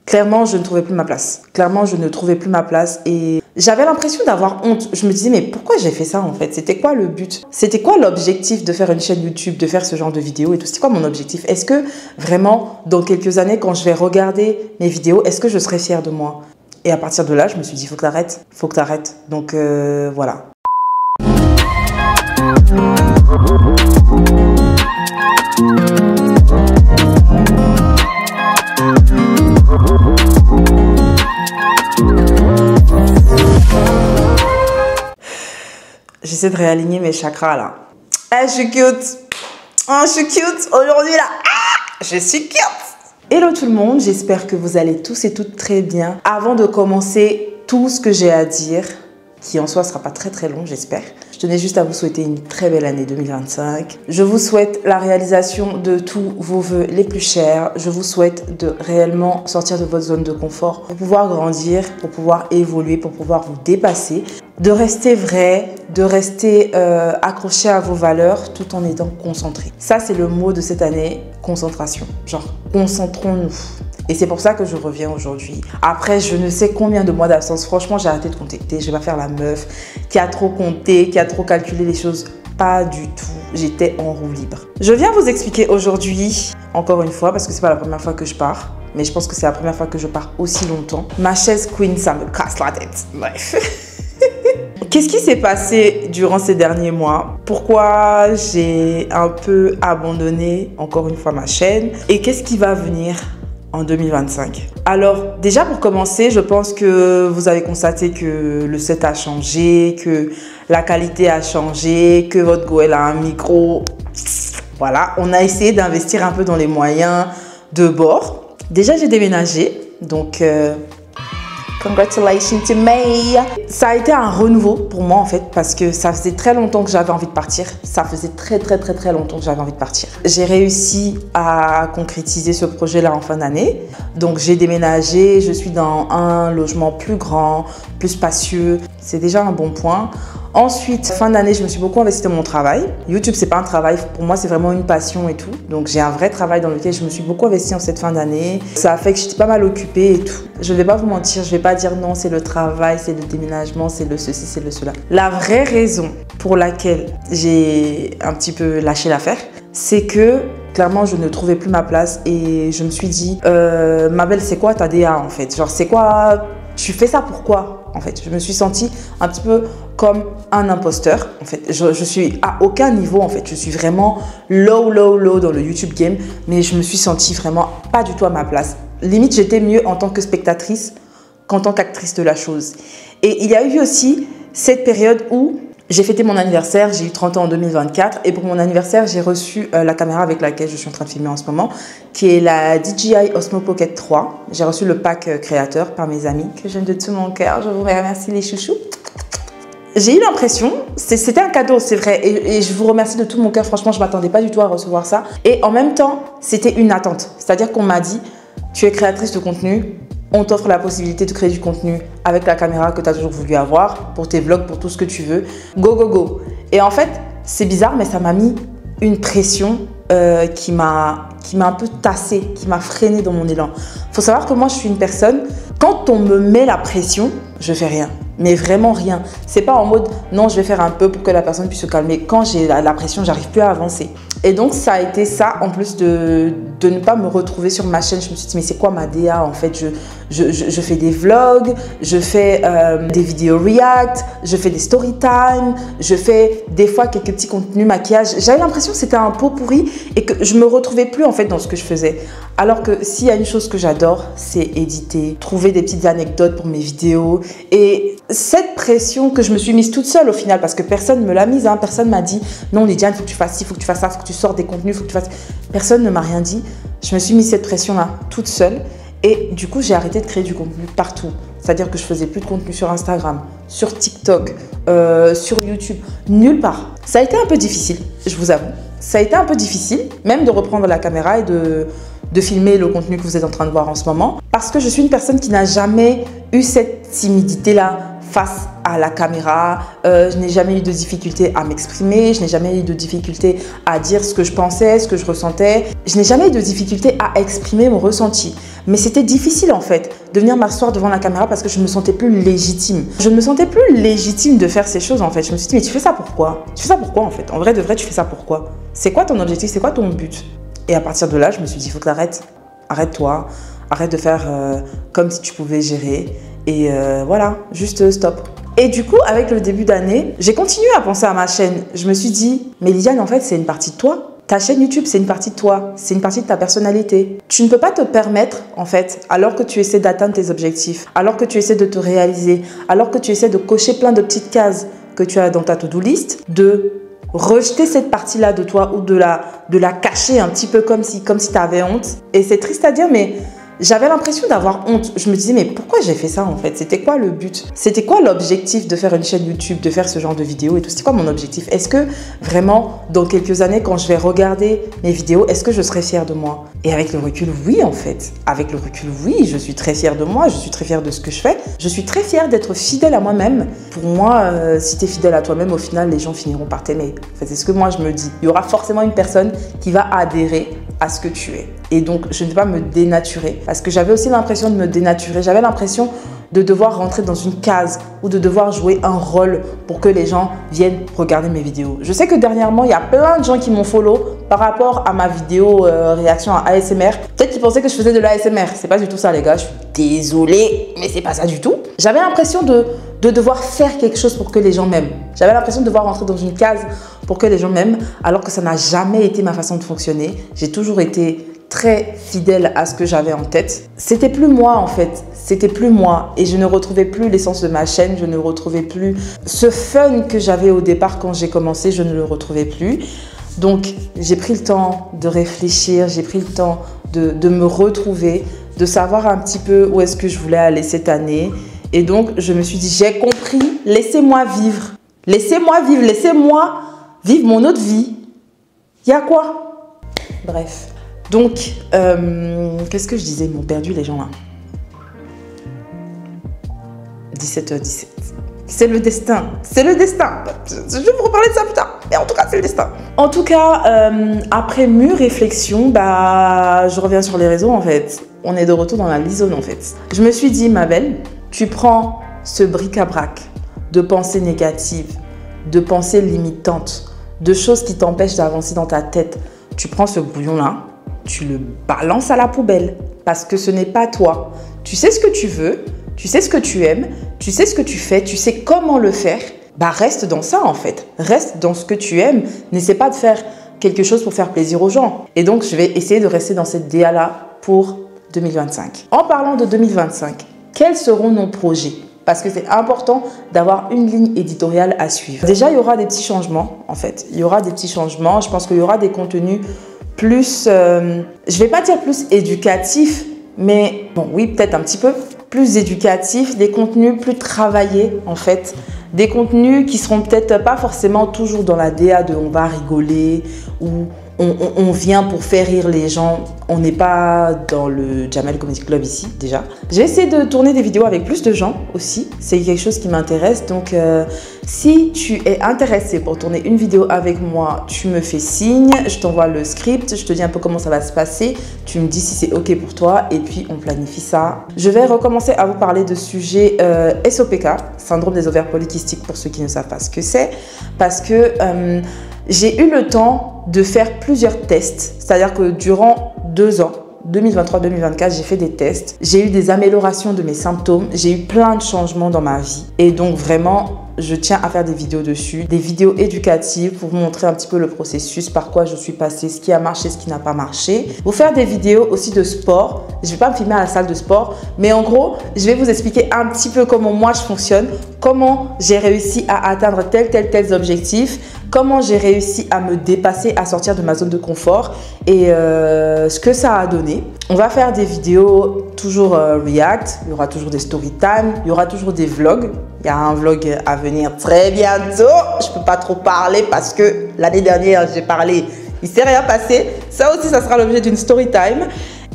Clairement, je ne trouvais plus ma place. Clairement, je ne trouvais plus ma place et j'avais l'impression d'avoir honte. Je me disais, mais pourquoi j'ai fait ça en fait? C'était quoi le but? C'était quoi l'objectif de faire une chaîne YouTube, de faire ce genre de vidéos et tout? C'était quoi mon objectif? Est-ce que vraiment, dans quelques années, quand je vais regarder mes vidéos, est-ce que je serai fière de moi? Et à partir de là, je me suis dit, faut que t'arrêtes, faut que t'arrêtes. Donc voilà. J'essaie de réaligner mes chakras là. Ah, je suis cute. Oh, je suis cute aujourd'hui là. Ah, je suis cute. Hello tout le monde, j'espère que vous allez tous et toutes très bien. Avant de commencer tout ce que j'ai à dire, qui en soi sera pas très long, j'espère. Je tenais juste à vous souhaiter une très belle année 2025. Je vous souhaite la réalisation de tous vos vœux les plus chers. Je vous souhaite de réellement sortir de votre zone de confort pour pouvoir grandir, pour pouvoir évoluer, pour pouvoir vous dépasser. De rester vrai, de rester accroché à vos valeurs tout en étant concentré. Ça, c'est le mot de cette année, concentration. Genre, concentrons-nous. Et c'est pour ça que je reviens aujourd'hui. Après, je ne sais combien de mois d'absence. Franchement, j'ai arrêté de compter. Je vais pas faire la meuf qui a trop compté, qui a trop calculé les choses. Pas du tout. J'étais en roue libre. Je viens vous expliquer aujourd'hui, encore une fois, parce que c'est pas la première fois que je pars. Mais je pense que c'est la première fois que je pars aussi longtemps. Ma chaise queen, ça me casse la tête. Bref. Qu'est-ce qui s'est passé durant ces derniers mois? Pourquoi j'ai un peu abandonné, encore une fois, ma chaîne? Et qu'est-ce qui va venir en 2025? Alors, déjà pour commencer, je pense que vous avez constaté que le set a changé, que la qualité a changé, que votre Goël a un micro. Voilà, on a essayé d'investir un peu dans les moyens de bord. Déjà, j'ai déménagé, donc... Congratulations to me. Ça a été un renouveau pour moi en fait parce que ça faisait très longtemps que j'avais envie de partir. Ça faisait très longtemps que j'avais envie de partir. J'ai réussi à concrétiser ce projet-là en fin d'année. Donc j'ai déménagé, je suis dans un logement plus grand, plus spacieux. C'est déjà un bon point. Ensuite, fin d'année, je me suis beaucoup investie dans mon travail. YouTube, c'est pas un travail. Pour moi, c'est vraiment une passion et tout. Donc, j'ai un vrai travail dans lequel je me suis beaucoup investie en cette fin d'année. Ça a fait que j'étais pas mal occupée et tout. Je vais pas vous mentir, je vais pas dire non, c'est le travail, c'est le déménagement, c'est le ceci, c'est le cela. La vraie raison pour laquelle j'ai un petit peu lâché l'affaire, c'est que clairement, je ne trouvais plus ma place et je me suis dit, ma belle, c'est quoi ta DA en fait? Genre, c'est quoi? Tu fais ça pourquoi? En fait, je me suis sentie un petit peu comme un imposteur. En fait, je suis à aucun niveau. En fait, je suis vraiment low dans le YouTube game. Mais je me suis sentie vraiment pas du tout à ma place. Limite, j'étais mieux en tant que spectatrice qu'en tant qu'actrice de la chose. Et il y a eu aussi cette période où j'ai fêté mon anniversaire. J'ai eu 30 ans en 2024. Et pour mon anniversaire, j'ai reçu la caméra avec laquelle je suis en train de filmer en ce moment, qui est la DJI Osmo Pocket 3. J'ai reçu le pack créateur par mes amis, que j'aime de tout mon cœur. Je vous remercie les chouchous. J'ai eu l'impression, c'était un cadeau, c'est vrai, et je vous remercie de tout mon cœur. Franchement, je ne m'attendais pas du tout à recevoir ça. Et en même temps, c'était une attente. C'est-à-dire qu'on m'a dit, tu es créatrice de contenu, on t'offre la possibilité de créer du contenu avec la caméra que tu as toujours voulu avoir, pour tes vlogs, pour tout ce que tu veux. Go. Et en fait, c'est bizarre, mais ça m'a mis une pression qui m'a un peu tassée, qui m'a freinée dans mon élan. Il faut savoir que moi, je suis une personne, quand on me met la pression, je fais rien. Mais vraiment rien. C'est pas en mode, non, je vais faire un peu pour que la personne puisse se calmer. Quand j'ai la pression, j'arrive plus à avancer. Et donc, ça a été ça, en plus de ne pas me retrouver sur ma chaîne. Je me suis dit, mais c'est quoi ma DA en fait? Je fais des vlogs, je fais des vidéos react, je fais des story time, je fais des fois quelques petits contenus maquillage. J'avais l'impression que c'était un pot pourri et que je me retrouvais plus en fait dans ce que je faisais. Alors que s'il y a une chose que j'adore, c'est éditer, trouver des petites anecdotes pour mes vidéos. Et cette pression que je me suis mise toute seule au final, parce que personne ne me l'a mise, hein, personne ne m'a dit non Lydiane, il faut que tu fasses ci, il faut que tu fasses ça, il faut que tu sortes des contenus, il faut que tu fasses... Personne ne m'a rien dit. Je me suis mise cette pression-là toute seule et du coup j'ai arrêté de créer du contenu partout. C'est-à-dire que je faisais plus de contenu sur Instagram, sur TikTok, sur YouTube, nulle part. Ça a été un peu difficile, je vous avoue. Ça a été un peu difficile, même de reprendre la caméra et de filmer le contenu que vous êtes en train de voir en ce moment. Parce que je suis une personne qui n'a jamais eu cette timidité-là face à la caméra, je n'ai jamais eu de difficulté à m'exprimer, je n'ai jamais eu de difficulté à dire ce que je pensais, ce que je ressentais. Je n'ai jamais eu de difficulté à exprimer mon ressenti. Mais c'était difficile en fait de venir m'asseoir devant la caméra parce que je ne me sentais plus légitime. Je ne me sentais plus légitime de faire ces choses en fait. Je me suis dit mais tu fais ça pourquoi? Tu fais ça pourquoi en fait? En vrai de vrai tu fais ça pourquoi? C'est quoi ton objectif? C'est quoi ton but? Et à partir de là je me suis dit il faut que t'arrêtes. Arrête-toi. Arrête de faire comme si tu pouvais gérer. Et voilà, juste stop. Et du coup avec le début d'année, j'ai continué à penser à ma chaîne. Je me suis dit mais Liliane en fait c'est une partie de toi. Ta chaîne YouTube, c'est une partie de toi, c'est une partie de ta personnalité. Tu ne peux pas te permettre, en fait, alors que tu essaies d'atteindre tes objectifs, alors que tu essaies de te réaliser, alors que tu essaies de cocher plein de petites cases que tu as dans ta to-do list, de rejeter cette partie-là de toi ou de la cacher un petit peu comme si tu avais honte. Et c'est triste à dire, mais j'avais l'impression d'avoir honte. Je me disais, mais pourquoi j'ai fait ça en fait? C'était quoi le but? C'était quoi l'objectif de faire une chaîne YouTube, de faire ce genre de vidéos et tout? C'était quoi mon objectif? Est-ce que vraiment, dans quelques années, quand je vais regarder mes vidéos, est-ce que je serai fière de moi? Et avec le recul, oui en fait. Avec le recul, oui, je suis très fière de moi, je suis très fière de ce que je fais. Je suis très fière d'être fidèle à moi-même. Pour moi, si tu es fidèle à toi-même, au final, les gens finiront par t'aimer. En fait, c'est ce que moi je me dis. Il y aura forcément une personne qui va adhérer à ce que tu es. Et donc, je ne vais pas me dénaturer parce que j'avais aussi l'impression de me dénaturer. J'avais l'impression de devoir rentrer dans une case ou de devoir jouer un rôle pour que les gens viennent regarder mes vidéos. Je sais que dernièrement, il y a plein de gens qui m'ont follow par rapport à ma vidéo réaction à ASMR. Peut-être qu'ils pensaient que je faisais de l'ASMR. C'est pas du tout ça, les gars. Je suis désolée, mais c'est pas ça du tout. J'avais l'impression de devoir faire quelque chose pour que les gens m'aiment. J'avais l'impression de devoir rentrer dans une case pour que les gens m'aiment, alors que ça n'a jamais été ma façon de fonctionner. J'ai toujours été très fidèle à ce que j'avais en tête. C'était plus moi en fait, c'était plus moi et je ne retrouvais plus l'essence de ma chaîne, je ne retrouvais plus ce fun que j'avais au départ quand j'ai commencé, je ne le retrouvais plus. Donc j'ai pris le temps de réfléchir, j'ai pris le temps de me retrouver, de savoir un petit peu où est-ce que je voulais aller cette année. Et donc je me suis dit, j'ai compris, laissez-moi vivre. Laissez-moi vivre, laissez-moi vivre mon autre vie. Il y a quoi? Bref. Donc, qu'est-ce que je disais? Ils m'ont perdu les gens là. 17h17. C'est le destin. C'est le destin. Je vais vous reparler de ça plus tard. Mais en tout cas, c'est le destin. En tout cas, après mûre réflexion, je reviens sur les réseaux en fait. On est de retour dans la zone en fait. Je me suis dit, ma belle, tu prends ce bric-à-brac de pensées négatives, de pensées limitantes, de choses qui t'empêchent d'avancer dans ta tête. Tu prends ce bouillon-là, tu le balances à la poubelle parce que ce n'est pas toi. Tu sais ce que tu veux, tu sais ce que tu aimes, tu sais ce que tu fais, tu sais comment le faire. Reste dans ça en fait. Reste dans ce que tu aimes. N'essaie pas de faire quelque chose pour faire plaisir aux gens. Et donc, je vais essayer de rester dans cette DA-là pour 2025. En parlant de 2025, quels seront nos projets? Parce que c'est important d'avoir une ligne éditoriale à suivre. Déjà, il y aura des petits changements en fait. Il y aura des petits changements. Je pense qu'il y aura des contenus plus, je vais pas dire plus éducatif, mais bon, oui, peut-être un petit peu plus éducatif, des contenus plus travaillés en fait, des contenus qui seront peut-être pas forcément toujours dans la DA de on va rigoler ou on vient pour faire rire les gens. On n'est pas dans le Jamel Comedy Club ici déjà. J'ai essayé de tourner des vidéos avec plus de gens aussi. C'est quelque chose qui m'intéresse. Donc si tu es intéressé pour tourner une vidéo avec moi, tu me fais signe. Je t'envoie le script. Je te dis un peu comment ça va se passer. Tu me dis si c'est OK pour toi et puis on planifie ça. Je vais recommencer à vous parler de sujet SOPK, syndrome des ovaires polykystiques pour ceux qui ne savent pas ce que c'est. Parce que j'ai eu le temps de faire plusieurs tests, c'est-à-dire que durant 2 ans, 2023-2024, j'ai fait des tests. J'ai eu des améliorations de mes symptômes. J'ai eu plein de changements dans ma vie. Et donc vraiment, je tiens à faire des vidéos dessus, des vidéos éducatives pour vous montrer un petit peu le processus, par quoi je suis passée, ce qui a marché, ce qui n'a pas marché. Vous faire des vidéos aussi de sport. Je ne vais pas me filmer à la salle de sport, mais en gros, je vais vous expliquer un petit peu comment moi je fonctionne, comment j'ai réussi à atteindre tels objectifs, comment j'ai réussi à me dépasser, à sortir de ma zone de confort et ce que ça a donné. On va faire des vidéos toujours react, il y aura toujours des story time, il y aura toujours des vlogs. Il y a un vlog à venir très bientôt. Je ne peux pas trop parler parce que l'année dernière, j'ai parlé, il ne s'est rien passé. Ça aussi, ça sera l'objet d'une story time.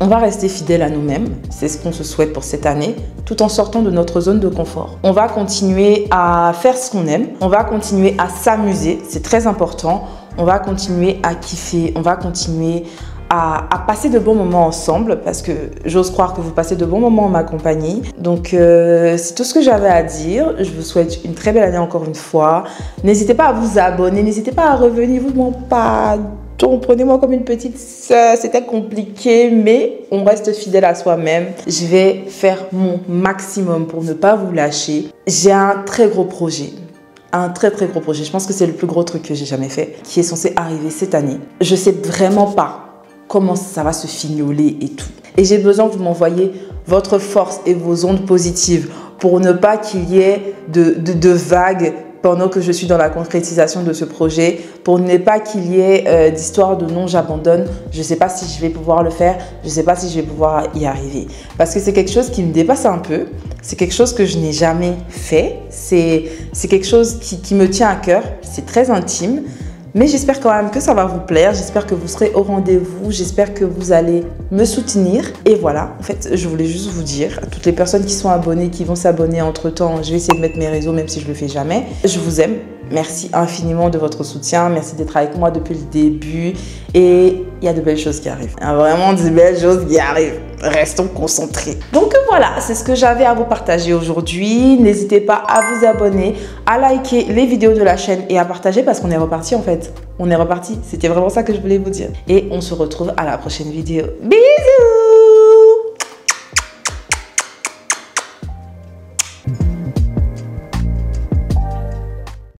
On va rester fidèle à nous-mêmes, c'est ce qu'on se souhaite pour cette année, tout en sortant de notre zone de confort. On va continuer à faire ce qu'on aime, on va continuer à s'amuser, c'est très important. On va continuer à kiffer, on va continuer à passer de bons moments ensemble parce que j'ose croire que vous passez de bons moments en ma compagnie. Donc c'est tout ce que j'avais à dire. Je vous souhaite une très belle année encore une fois. N'hésitez pas à vous abonner, n'hésitez pas à revenir, vous m'en pardon, prenez-moi comme une petite sœur, c'était compliqué mais on reste fidèle à soi-même. Je vais faire mon maximum pour ne pas vous lâcher. J'ai un très gros projet. Un très gros projet. Je pense que c'est le plus gros truc que j'ai jamais fait, qui est censé arriver cette année. Je sais vraiment pas comment ça va se fignoler et tout. Et j'ai besoin que vous m'envoyiez votre force et vos ondes positives pour ne pas qu'il y ait de vagues pendant que je suis dans la concrétisation de ce projet, pour ne pas qu'il y ait d'histoires de non, j'abandonne, je ne sais pas si je vais pouvoir le faire, je ne sais pas si je vais pouvoir y arriver. Parce que c'est quelque chose qui me dépasse un peu, c'est quelque chose que je n'ai jamais fait, c'est quelque chose qui me tient à cœur, c'est très intime. Mais j'espère quand même que ça va vous plaire, j'espère que vous serez au rendez-vous, j'espère que vous allez me soutenir. Et voilà, en fait, je voulais juste vous dire, à toutes les personnes qui sont abonnées, qui vont s'abonner entre-temps, je vais essayer de mettre mes réseaux, même si je ne le fais jamais. Je vous aime, merci infiniment de votre soutien, merci d'être avec moi depuis le début. Et il y a de belles choses qui arrivent, il y a vraiment de belles choses qui arrivent. Restons concentrés. Donc voilà, c'est ce que j'avais à vous partager aujourd'hui. N'hésitez pas à vous abonner, à liker les vidéos de la chaîne et à partager parce qu'on est reparti en fait. On est reparti. C'était vraiment ça que je voulais vous dire. Et on se retrouve à la prochaine vidéo. Bisous!